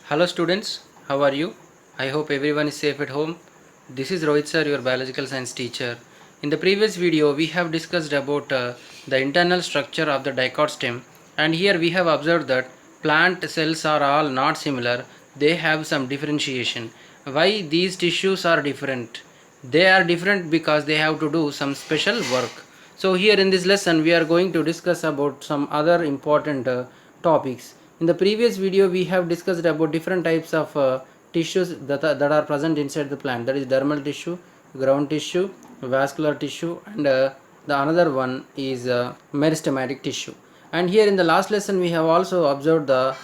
Hello students, how are you? I hope everyone is safe at home. This is Rohit sir, your biological science teacher. In the previous video, we have discussed about the internal structure of the dicot stem, and here we have observed that plant cells are all not similar, they have some differentiation. Why these tissues are different? They are different because they have to do some special work. So here in this lesson we are going to discuss about some other important topics. In the previous video we have discussed about different types of tissues that are present inside the plant, that is dermal tissue, ground tissue, vascular tissue, and the another one is meristematic tissue. And here in the last lesson we have also observed the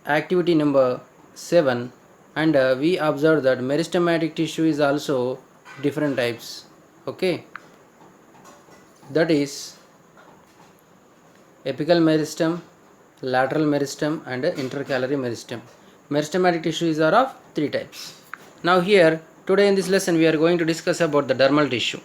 activity number 7, and we observed that meristematic tissue is also different types. Okay, that is apical meristem, lateral meristem, and intercalary meristem. Meristematic tissues are of three types. Now here today in this lesson we are going to discuss about the dermal tissue.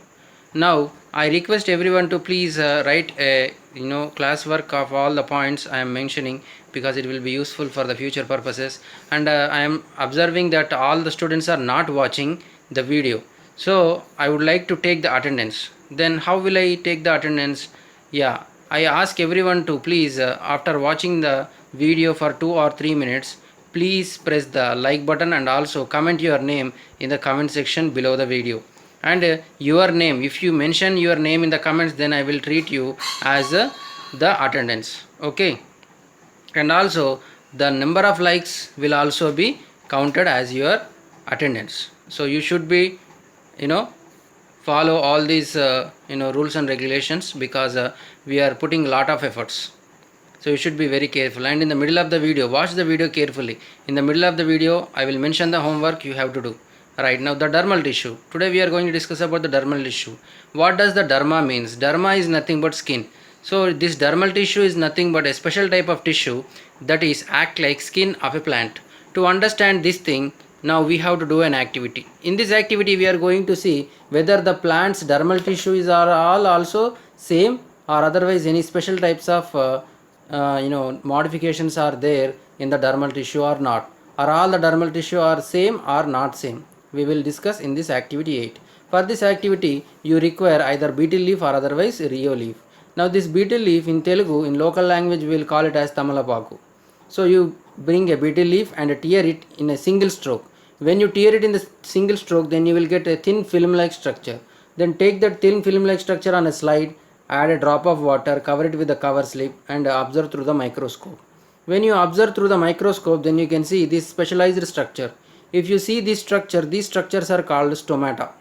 Now I request everyone to please write a classwork of all the points I am mentioning, because it will be useful for the future purposes. And I am observing that all the students are not watching the video, so I would like to take the attendance. Then how will I take the attendance? Yeah, I ask everyone to please after watching the video for 2 or 3 minutes, please press the like button and also comment your name in the comment section below the video. And your name, if you mention your name in the comments, then I will treat you as the attendance. Okay, and also the number of likes will also be counted as your attendance. So you should be follow all these rules and regulations, because we are putting a lot of efforts. So you should be very careful. And in the middle of the video, watch the video carefully. In the middle of the video I will mention the homework you have to do. Right now, the dermal tissue. Today we are going to discuss about the dermal tissue. What does the derma means? Derma is nothing but skin. So this dermal tissue is nothing but a special type of tissue that is act like skin of a plant. To understand this thing, now we have to do an activity. In this activity we are going to see whether the plant's dermal tissues are all also same, or otherwise any special types of modifications are there in the dermal tissue or not, or all the dermal tissue are same or not same. We will discuss in this activity 8. For this activity you require either beetle leaf or otherwise rio leaf. Now this beetle leaf in Telugu, in local language we will call it as Tamalapaku. So you bring a beetle leaf and tear it in a single stroke. When you tear it in the single stroke, then you will get a thin film like structure. Then take that thin film like structure on a slide, add a drop of water, cover it with a cover slip, and observe through the microscope. When you observe through the microscope, then you can see this specialized structure. If you see this structure, these structures are called stomata.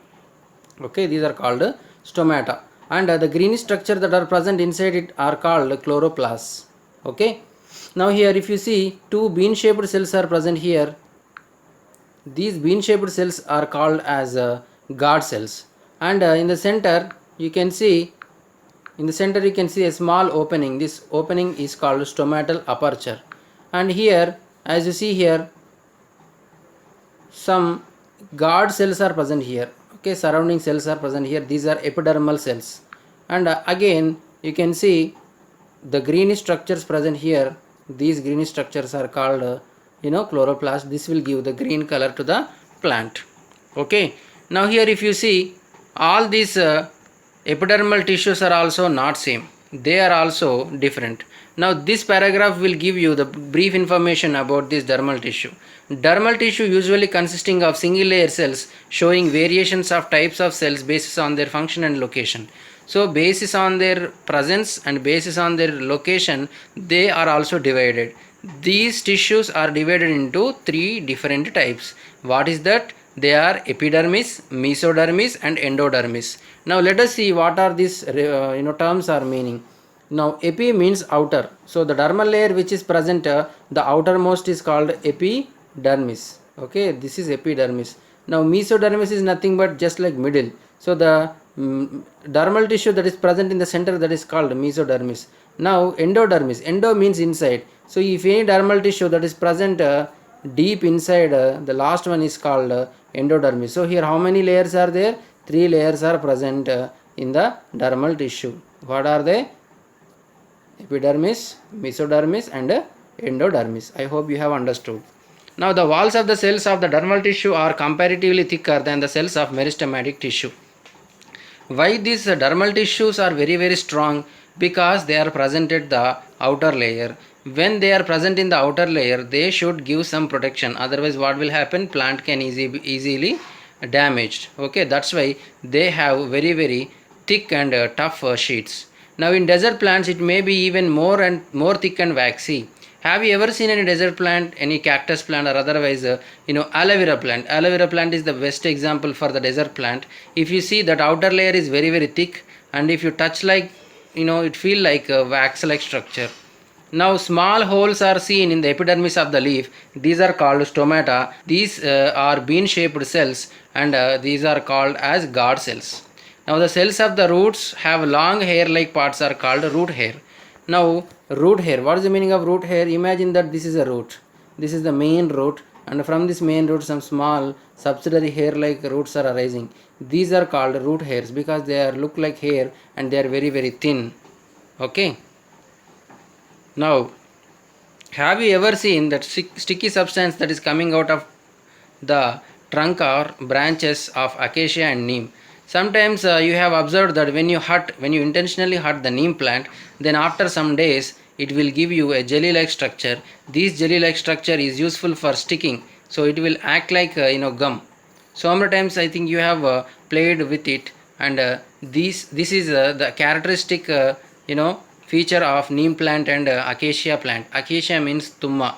Okay, these are called stomata, and the green structure that are present inside it are called chloroplasts. Okay, now here if you see two bean shaped cells are present here. These bean shaped cells are called as guard cells, and in the center you can see a small opening. This opening is called stomatal aperture, and here as you see here some guard cells are present here. Okay, surrounding cells are present here. These are epidermal cells, and again you can see the greenish structures present here. These greenish structures are called chloroplast. This will give the green color to the plant. Okay, now here if you see all these epidermal tissues are also not same, they are also different. Now this paragraph will give you the brief information about this dermal tissue. Dermal tissue usually consisting of single layer cells showing variations of types of cells basis on their function and location. So basis on their presence and basis on their location, they are also divided. These tissues are divided into three different types. What is that? They are epidermis, mesodermis, and endodermis. Now let us see what are these terms are meaning. Now epi means outer. So the dermal layer which is present, the outermost is called epidermis. Okay, this is epidermis. Now mesodermis is nothing but just like middle. So the dermal tissue that is present in the center, that is called mesodermis. Now endodermis. Endo means inside. So if any dermal tissue that is present deep inside, the last one is called endodermis. So here how many layers are there? 3 layers are present in the dermal tissue. What are they? Epidermis, mesodermis, and endodermis. I hope you have understood. Now the walls of the cells of the dermal tissue are comparatively thicker than the cells of meristematic tissue. Why these dermal tissues are very strong? Because they are present at the outer layer. When they are present in the outer layer, they should give some protection. Otherwise, what will happen? Plant can easily damaged. Okay, that's why they have very thick and tough sheets. Now in desert plants, it may be even more thick and waxy. Have you ever seen any desert plant, any cactus plant, or otherwise, aloe vera plant? Aloe vera plant is the best example for the desert plant. If you see that outer layer is very thick, and if you touch like, it feel like a wax-like structure. Now small holes are seen in the epidermis of the leaf. These are called stomata. These are bean-shaped cells, and these are called as guard cells. Now the cells of the roots have long hair-like parts are called root hair. Now root hair, what is the meaning of root hair? Imagine that this is a root. This is the main root, and from this main root some small subsidiary hair-like roots are arising. These are called root hairs because they look like hair and they are very thin. Okay. Now, have you ever seen that sticky substance that is coming out of the trunk or branches of acacia and neem? Sometimes you have observed that when you intentionally hurt the neem plant, then after some days it will give you a jelly-like structure. This jelly-like structure is useful for sticking, so it will act like gum. So many times I think you have played with it, and this is the characteristic feature of neem plant and acacia plant. Acacia means tumma.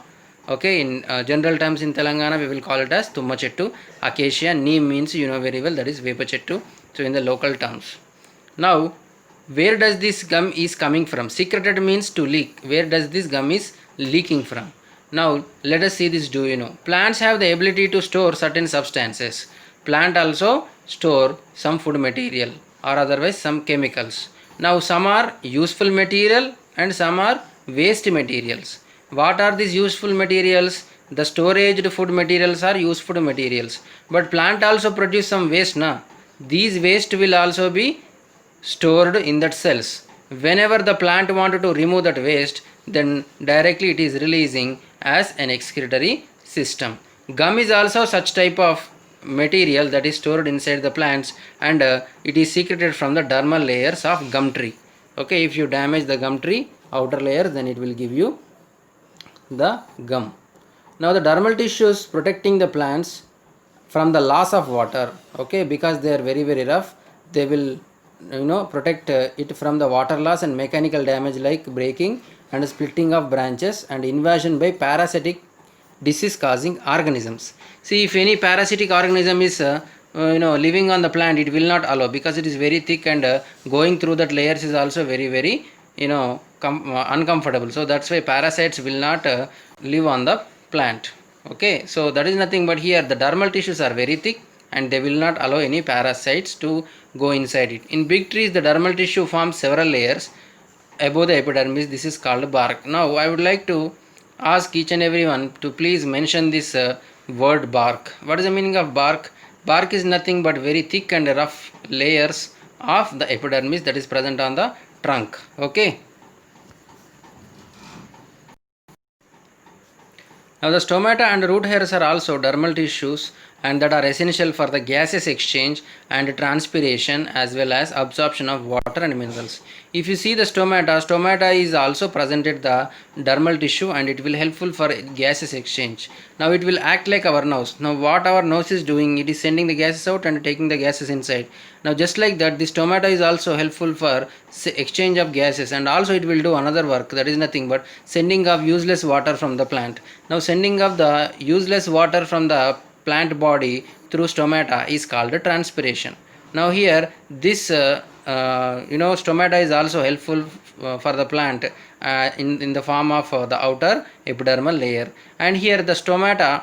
Okay, in general terms in Telangana we will call it as tumma chettu. Acacia, neem means you know very well, that is vepa chettu. So in the local terms. Now where does this gum is coming from? Secreted means to leak. Where does this gum is leaking from? Now let us see this. Do you know? Plants have the ability to store certain substances. Plant also store some food material or otherwise some chemicals. Now some are useful material and some are waste materials. What are these useful materials? The storaged food materials are useful materials. But plant also produce some waste, na? These waste will also be stored in that cells. Whenever the plant wanted to remove that waste, then directly it is releasing as an excretory system. Gum is also such type of material that is stored inside the plants, and it is secreted from the dermal layers of gum tree. Okay, if you damage the gum tree outer layer, then it will give you the gum. Now the dermal tissues protecting the plants from the loss of water. Okay, because they are very rough, they will protect it from the water loss and mechanical damage like breaking and splitting of branches and invasion by parasitic disease causing organisms. See, if any parasitic organism is living on the plant, it will not allow, because it is very thick, and going through that layers is also very uncomfortable. So that's why parasites will not live on the plant. Okay, so that is nothing but here the dermal tissues are very thick and they will not allow any parasites to go inside it. In big trees, the dermal tissue forms several layers above the epidermis. This is called bark. Now I would like to ask each and everyone to please mention this word bark. What is the meaning of bark? Bark is nothing but very thick and rough layers of the epidermis that is present on the trunk. Okay. Now the stomata and root hairs are also dermal tissues, and that are essential for the gaseous exchange and transpiration as well as absorption of water and minerals. If you see the stomata is also present at the dermal tissue, and it will helpful for gaseous exchange. Now it will act like our nose. Now what our nose is doing, it is sending the gases out and taking the gases inside. Now just like that, the stomata is also helpful for exchange of gases, and also it will do another work, that is nothing but sending of useless water from the plant. Now sending of the useless water from the plant body through stomata is called transpiration. Now here this stomata is also helpful for the plant in the form of the outer epidermal layer, and here the stomata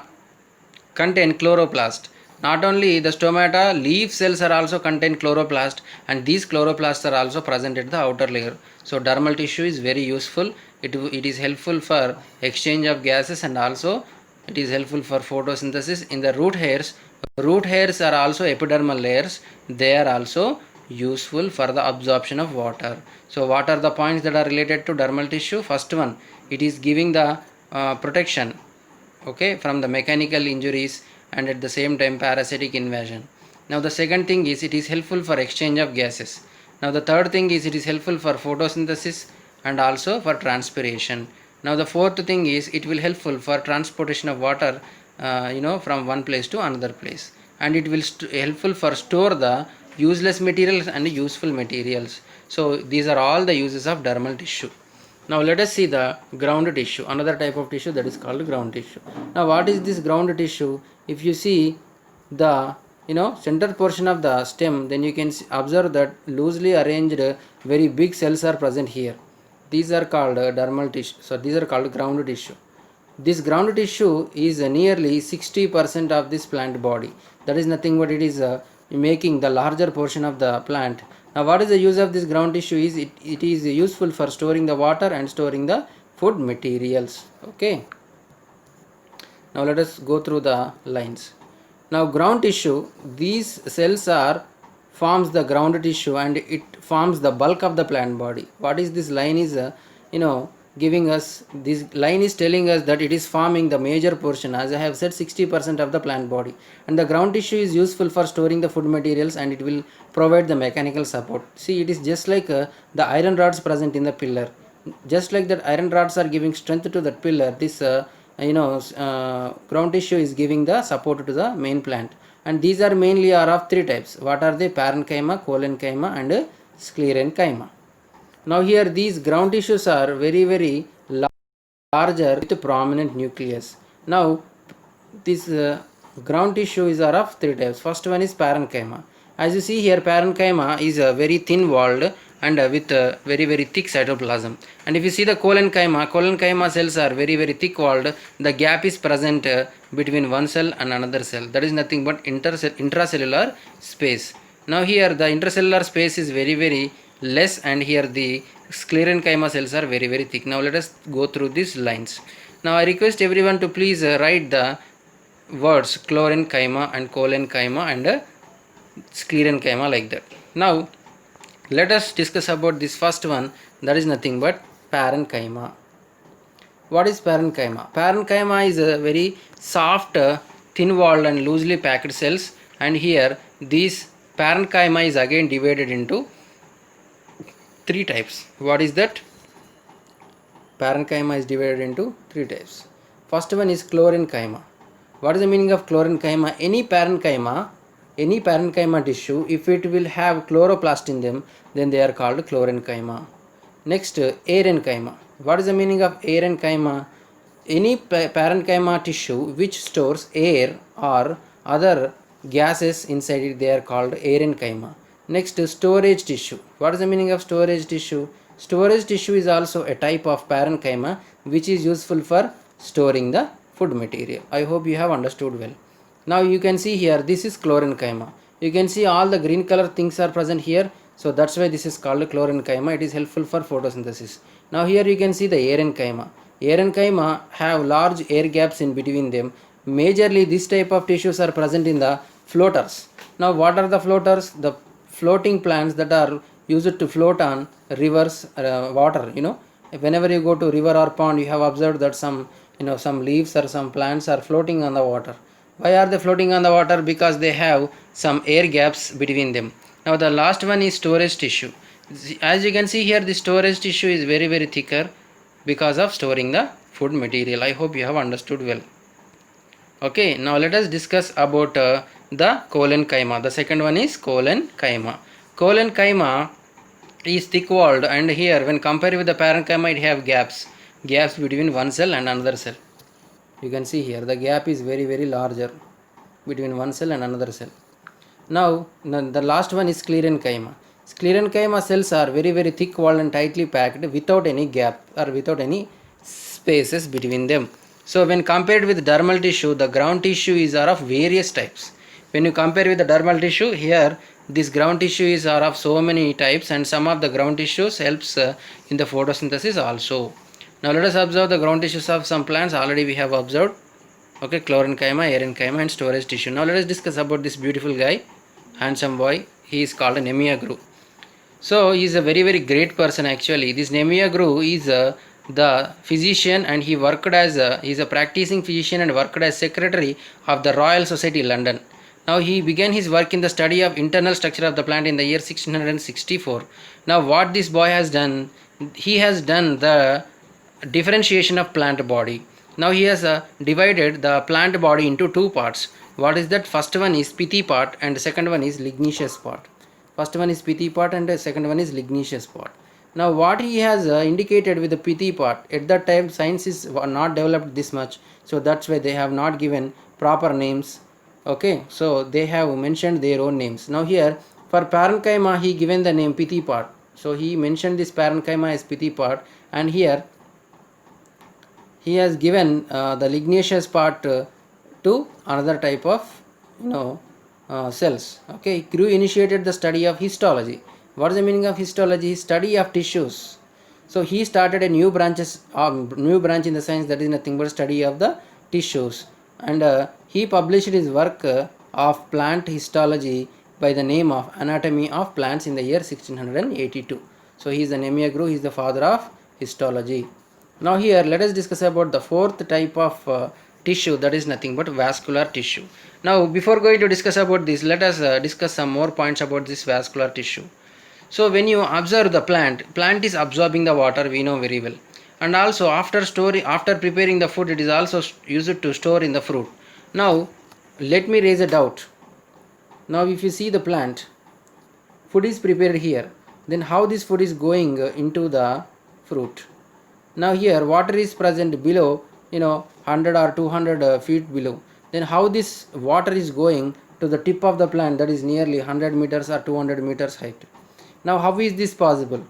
contain chloroplast. Not only the stomata, leaf cells are also contain chloroplast, and these chloroplasts are also present at the outer layer. So dermal tissue is very useful. It is helpful for exchange of gases, and also it is helpful for photosynthesis. In the root hairs are also epidermal layers. They are also useful for the absorption of water. So what are the points that are related to dermal tissue? First one, it is giving the protection okay, from the mechanical injuries and at the same time parasitic invasion. Now the second thing is it is helpful for exchange of gases. Now the third thing is it is helpful for photosynthesis and also for transpiration. Now the fourth thing is it will helpful for transportation of water from one place to another place, and it will helpful for store the useless materials and useful materials. So these are all the uses of dermal tissue. Now let us see the ground tissue, another type of tissue that is called ground tissue. Now what is this ground tissue? If you see the center portion of the stem, then you can observe that loosely arranged very big cells are present here. These are called dermal tissue. So these are called ground tissue. This ground tissue is nearly 60% of this plant body. That is nothing but it is making the larger portion of the plant. Now what is the use of this ground tissue is it is useful for storing the water and storing the food materials. Okay. Now let us go through the lines. Now ground tissue, these cells are forms the ground tissue and it forms the bulk of the plant body. What is this line is giving us, this line is telling us that it is forming the major portion, as I have said, 60% of the plant body, and the ground tissue is useful for storing the food materials and it will provide the mechanical support. See, it is just like the iron rods present in the pillar. Just like that iron rods are giving strength to that pillar, this ground tissue is giving the support to the main plant, and these are mainly are of three types. What are they? Parenchyma, collenchyma and sclerenchyma. Now here these ground tissues are very larger with prominent nucleus. Now this ground tissue is are of three types. First one is parenchyma. As you see here, parenchyma is very thin walled and with very thick cytoplasm. And if you see the collenchyma cells are very thick walled. The gap is present between one cell and another cell. That is nothing but intracellular space. Now here the intracellular space is very less, and here the sclerenchyma cells are very thick. Now let us go through these lines. Now I request everyone to please write the words chlorenchyma and collenchyma and sclerenchyma like that. Now let us discuss about this first one, that is nothing but parenchyma. What is parenchyma? Parenchyma is a very soft, thin walled and loosely packed cells, and here this parenchyma is again divided into three types. What is that? Parenchyma is divided into three types. First one is chlorenchyma. What is the meaning of chlorenchyma? Any parenchyma tissue, if it will have chloroplast in them, then they are called chlorenchyma. Next, aerenchyma. What is the meaning of aerenchyma? Any parenchyma tissue which stores air or other gases inside it, they are called aerenchyma. Next, storage tissue. What is the meaning of storage tissue? Storage tissue is also a type of parenchyma which is useful for storing the food material. I hope you have understood well. Now you can see here, this is chlorenchyma. You can see all the green color things are present here. So that's why this is called chlorenchyma. It is helpful for photosynthesis. Now here you can see the aerenchyma. Aerenchyma have large air gaps in between them. Majorly this type of tissues are present in the floaters. Now what are the floaters? The floating plants that are used to float on rivers, water. Whenever you go to river or pond, you have observed that some leaves or some plants are floating on the water. Why are they floating on the water? Because they have some air gaps between them. Now the last one is storage tissue. As you can see here, the storage tissue is very thicker because of storing the food material. I hope you have understood well. Okay, now let us discuss about the collenchyma. The second one is collenchyma. Collenchyma is thick walled, and here when compared with the parenchyma, it have gaps between one cell and another cell. You can see here the gap is very larger between one cell and another cell. Now the last one is sclerenchyma. Sclerenchyma cells are very thick walled and tightly packed without any gap or without any spaces between them. So when compared with dermal tissue, the ground tissue is are of various types. When you compare with the dermal tissue, here this ground tissue is are of so many types, and some of the ground tissues helps in the photosynthesis also. Now let us observe the ground tissues of some plants. Already we have observed. Okay, chlorenchyma, aerenchyma and storage tissue. Now let us discuss about this beautiful guy, handsome boy. He is called Nemeagru. So he is a very great person actually. This Nemeagru is the physician, and he worked as he is a practicing physician and worked as secretary of the Royal Society, London. Now he began his work in the study of internal structure of the plant in the year 1664. Now what this boy has done, he has done the differentiation of plant body. Now he has divided the plant body into two parts. What is that? First one is pithy part and the second one is ligneous part. First one is pithy part and the second one is ligneous part. Now what he has indicated with the pithy part, at that time science is not developed this much, so that's why they have not given proper names. Okay, so they have mentioned their own names. Now here for parenchyma he given the name pithy part, so he mentioned this parenchyma as pithy part, and here he has given the ligneous part to another type of cells. Okay, Crew initiated the study of histology. What is the meaning of histology? Study of tissues. So he started a new branch in the science, that is nothing but study of the tissues, and he published his work of plant histology by the name of Anatomy of Plants in the year 1682. So he is an Crew, he is the father of histology. Now here let us discuss about the fourth type of tissue, that is nothing but vascular tissue. Now before going to discuss about this, let us discuss some more points about this vascular tissue. So when you observe the plant is absorbing the water, we know very well, and also after preparing the food, it is also used to store in the fruit. Now let me raise a doubt. Now if you see the plant, food is prepared here, then how this food is going into the fruit? Now here water is present below 100 or 200 feet below, then how this water is going to the tip of the plant, that is nearly 100 meters or 200 meters height? Now how is this possible?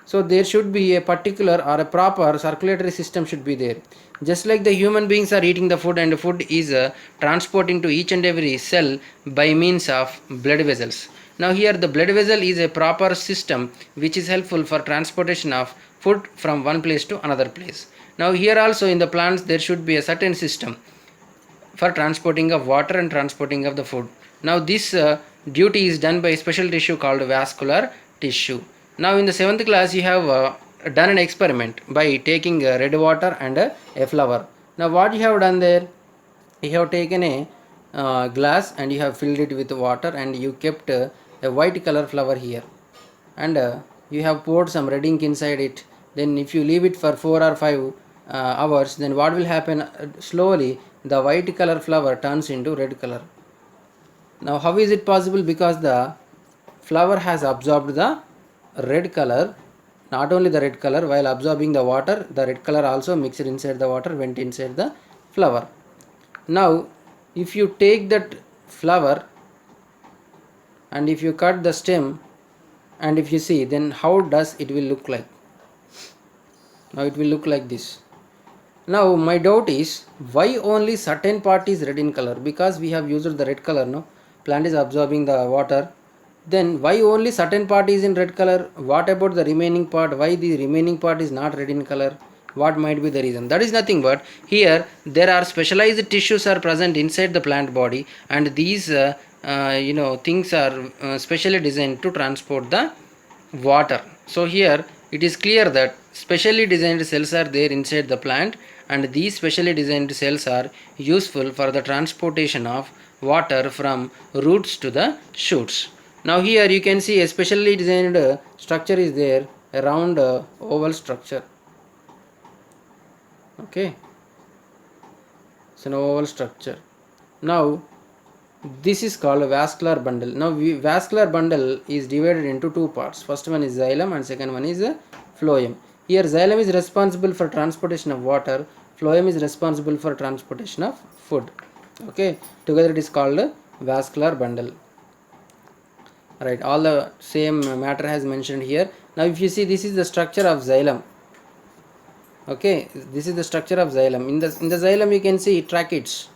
So there should be a particular or a proper circulatory system should be there. Just like the human beings are eating the food, and the food is transporting to each and every cell by means of blood vessels. Now here the blood vessel is a proper system which is helpful for transportation of food from one place to another place. Now here also in the plants there should be a certain system for transporting of water and transporting of the food. Now this duty is done by a special tissue called vascular tissue. Now in the 7th class you have done an experiment by taking red water and a flower. Now what you have done there, you have taken a glass and you have filled it with water, and you kept a white color flower here, and you have poured some red ink inside it. Then if you leave it for 4 or 5 hours, then what will happen? Slowly the white color flower turns into red color. Now how is it possible? Because the flower has absorbed the red color. Not only the red color, while absorbing the water, the red color also mixed inside the water, went inside the flower. Now if you take that flower and if you cut the stem and if you see, then how does it will look like? Now it will look like this. Now my doubt is, why only certain part is red in color? Because we have used the red color, no? Plant is absorbing the water. Then why only certain part is in red color? What about the remaining part? Why the remaining part is not red in color? What might be the reason? That is nothing but here there are specialized tissues are present inside the plant body, and these things are specially designed to transport the water. So here it is clear that specially designed cells are there inside the plant, and these specially designed cells are useful for the transportation of water from roots to the shoots. Now here you can see a specially designed structure is there, a round oval structure. Okay, it's an oval structure. Now this is called a vascular bundle. Now vascular bundle is divided into two parts. First one is xylem and second one is phloem. Here xylem is responsible for transportation of water, phloem is responsible for transportation of food. Okay, together it is called vascular bundle. Right, all the same matter has mentioned here. Now if you see, this is the structure of xylem. Okay, this is the structure of xylem. In the xylem you can see tracheids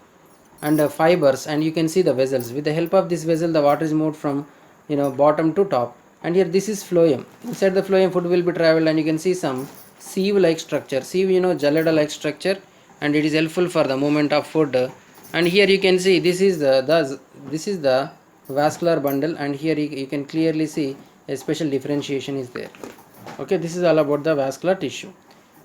and fibers, and you can see the vessels. With the help of this vessel the water is moved from bottom to top. And here this is phloem. Inside the phloem food will be traveled, and you can see some sieve like structure. Sieve, Jalada like structure, and it is helpful for the movement of food. And here you can see this is the vascular bundle, and here you can clearly see a special differentiation is there. Okay, this is all about the vascular tissue.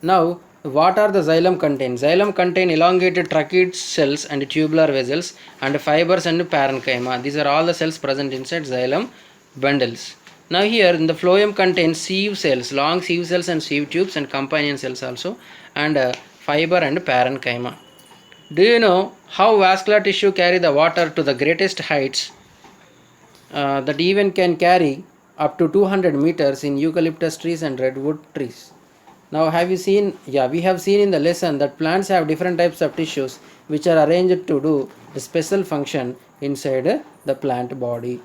Now, what are the xylem contain? Xylem contain elongated tracheids cells and tubular vessels and fibers and parenchyma. These are all the cells present inside xylem bundles. Now here in the phloem contains sieve cells, long sieve cells and sieve tubes and companion cells also, and fiber and parenchyma. Do you know how vascular tissue carry the water to the greatest heights that even can carry up to 200 meters in eucalyptus trees and redwood trees? Now have you seen, we have seen in the lesson that plants have different types of tissues which are arranged to do a special function inside the plant body.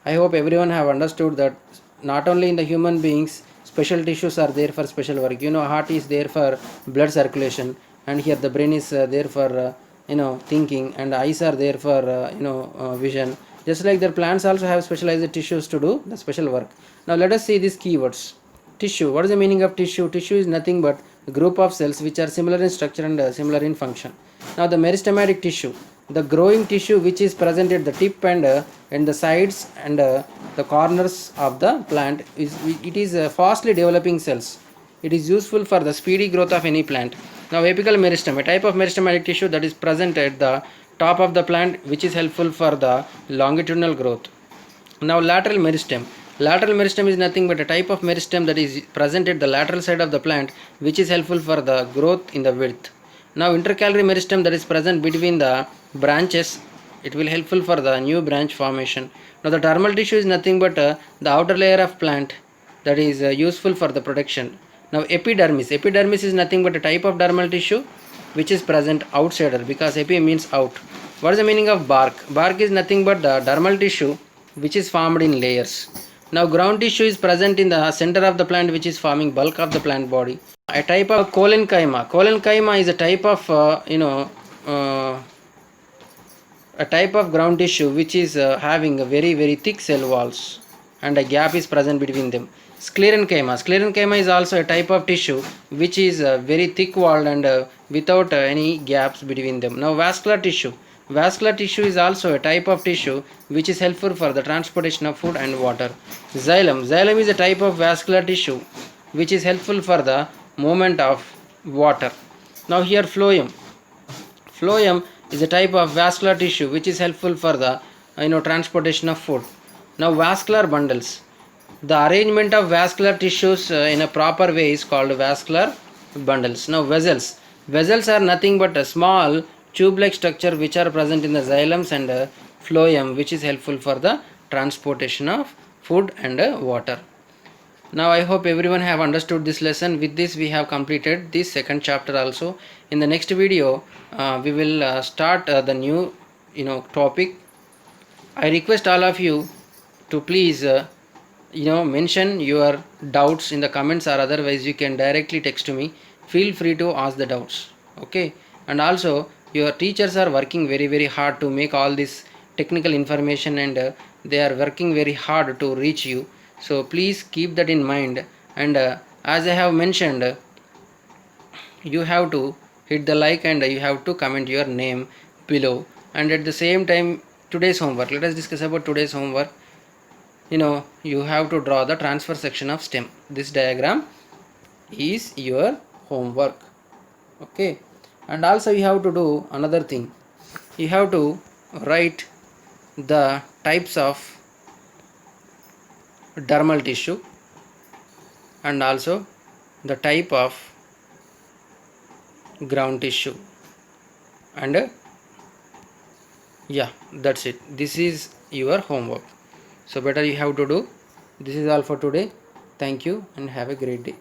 I hope everyone have understood that not only in the human beings special tissues are there for special work. You know, heart is there for blood circulation, and here the brain is there for thinking, and eyes are there for vision. Just like the plants also have specialized tissues to do the special work. Now let us see these keywords. Tissue. What is the meaning of tissue? Tissue is nothing but a group of cells which are similar in structure and similar in function. Now the meristematic tissue, the growing tissue which is present at the tip and the sides and the corners of the plant, it is fastly developing cells. It is useful for the speedy growth of any plant. Now apical meristem, a type of meristematic tissue that is present at the top of the plant which is helpful for the longitudinal growth. Now lateral meristem. Lateral meristem is nothing but a type of meristem that is present at the lateral side of the plant which is helpful for the growth in the width. Now intercalary meristem that is present between the branches, it will helpful for the new branch formation. Now the dermal tissue is nothing but the outer layer of plant that is useful for the protection. Now epidermis. Epidermis is nothing but a type of dermal tissue which is present outsider, because epi means out. What is the meaning of bark? Bark is nothing but the dermal tissue which is formed in layers. Now ground tissue is present in the center of the plant which is forming bulk of the plant body. A type of collenchyma. Collenchyma is a type of a type of ground tissue which is having a very thick cell walls and a gap is present between them. Sclerenchyma. Sclerenchyma is also a type of tissue which is very thick walled and without any gaps between them. Now vascular tissue. Vascular tissue is also a type of tissue which is helpful for the transportation of food and water. Xylem. Xylem is a type of vascular tissue which is helpful for the movement of water. Now here phloem. Phloem is a type of vascular tissue which is helpful for the transportation of food. Now vascular bundles. The arrangement of vascular tissues in a proper way is called vascular bundles. Now vessels. Vessels are nothing but a small tube-like structure which are present in the xylems and phloem, which is helpful for the transportation of food and water. Now I hope everyone have understood this lesson. With this we have completed this second chapter also. In the next video we will start the new topic. I request all of you to please mention your doubts in the comments, or otherwise you can directly text to me. Feel free to ask the doubts. Okay, and also your teachers are working very hard to make all this technical information, and they are working very hard to reach you. So please keep that in mind, and as I have mentioned, you have to hit the like and you have to comment your name below. And at the same time, today's homework, let us discuss about today's homework. You have to draw the transfer section of stem. This diagram is your homework. Okay, and also you have to do another thing. You have to write the types of dermal tissue and also the type of ground tissue, and that's it. This is your homework. So better you have to do. This is all for today. Thank you and have a great day.